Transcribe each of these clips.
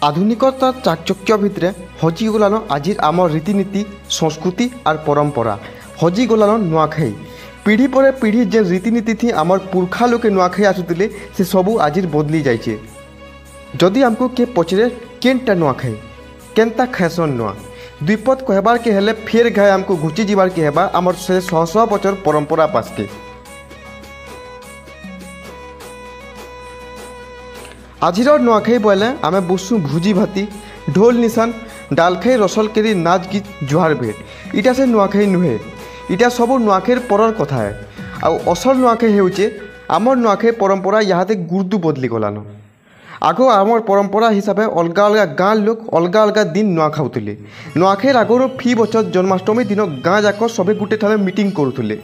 আধুনিকতার চাকচক্য ভিতরে হজি গলানো আজির আমার রীতিনীতি সংস্কৃতি আর পরম্পরা হজি গলানো নুয়াখাই পিঢ়ি পরে পিঢ়ি যে রীতিনীতি থি আমার পুরখা লোকে নুয়াখাই আসুলে সে সবু আজির বদলি যাইছে। যদি আমকু কে পচরে কেনটা নুয়াখাই কেনতা খাইসন নুয়া দুইপদ কহবার কে হেলে ফের ঘায়ে আমকু ঘুচি যাবার কে হেবা আমার সে শহ শহ বছর পরম্পরা পাশকে। আজির নুয়াখাই বলে আমি বসু ভুজি ভাতি ঢোল নিশান ডালখাই রসল কেরি নাচ গীত জুহার ভেট ইটা সে নুয়াখাই নুহে ইটা সবু নুয়াখাইর পরর কথা আসল নুয়াখাই হেউছে আমার নুয়াখাই পরম্পরা ইহাতে গুরুত্ব বদলি গলানো। আগ আমার পরম্পরা হিসাবে অলগা অলগা গাঁর লোক অলগা অলগা দিন নুয়া খাওলে নুয়াখাইর আগর ফি বছর জন্মাষ্টমী দিন গাঁ যাক সবে গোটে ঠালে মিটিং করুলে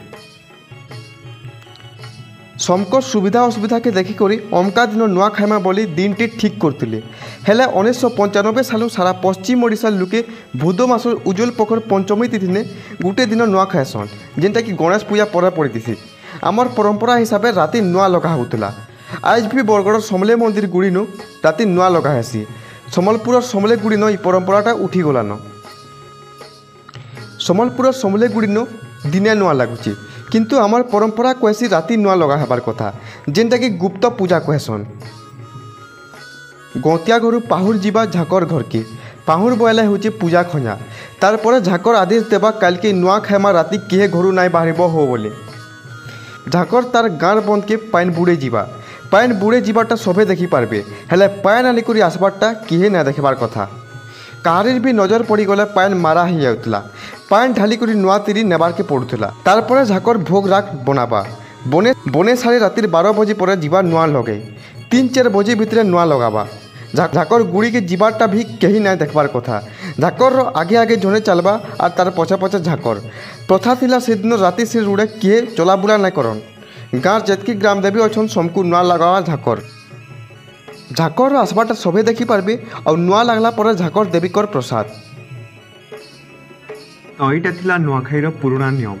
সমকর সুবিধা অসুবিধাকে দেখিকরি অমকা দিন নুয়া খাইমা বলি দিনটি ঠিক করলে হেলে 1995 সালু সারা পশ্চিম ওড়িশার লোকে ভুদ মাসর উজ্জ্বল পক্ষর পঞ্চমী তিথিনে গোটে দিন নুয়া খাইসন যেটা কি গণেশ পূজা পরে পড়িছি। আমার পরম্পরা হিসাবে রাতে নুয়া লগা হোলা আজ ভি বরগড় সমলে মন্দির গুড়িনু রাতে নুয়া লগা হেসি সম্বলপুরের সমলে গুড়িন এই পরম্পরাটা উঠি গলান। সম্বলপুরের সমলে গুড়িন দিনে নুয়া লাগুছি কিন্তু আমার পরম্পরা কহেসি রাতি নুয়া লগা হবার কথা যেটা কি গুপ্ত পূজা কহেসন। গতিয়া ঘর পাহুর যা ঝাকর ঘরকে পাহুর বয়লা হচ্ছে পূজা খঞ্জা তারপরে ঝাকর আদেশ দেবা কালকে নুয়া খাইমা রাতি কিহে ঘরু নাই বাহারিব হো বলে ঝাকর তার গাঁর বন্ধকে পাইন বুড়ে যা পাইন বুড়ে যাবারটা সবে দেখি পারবে হেলে পাইন আলি করে আসবারটা কিহে না দেখবার কথা। কাহারির বি নজর পড়ি গলে পাইন মারা হয়ে যাওলা পাইন ঢালি করে নুয়া তিরি নেবারকে পড়ুলা তারপরে ঝাকর ভোগ রাখ বনাবা বনে বনে সাড়ে রাতির 12 বজে পরে যা নুয়া লগে 3-4 বজে ভিতরে নুয়া লগাবা ঝাকর গুড়িকে যাবারটা ভি কেহি না দেখবার কথা। ঝাকর আগে আগে জনে চালবা আর তার পছা পছা ঝাকর প্রথা লা সেদিন রাতে সে রুড়ে কিয়ে চলাবুলা না করন গাঁর যেতকি গ্রামদেবী অছন সমকু নুয়া লাগাওয়া ঝাকর ঝাকর আসবাটা সবে দেখি পারবে আর নুয়া লাগলা পরে ঝাকর দেবীকর প্রসাদ। তো এইটা লা নুয়াখাইর পুরোনা নিয়ম।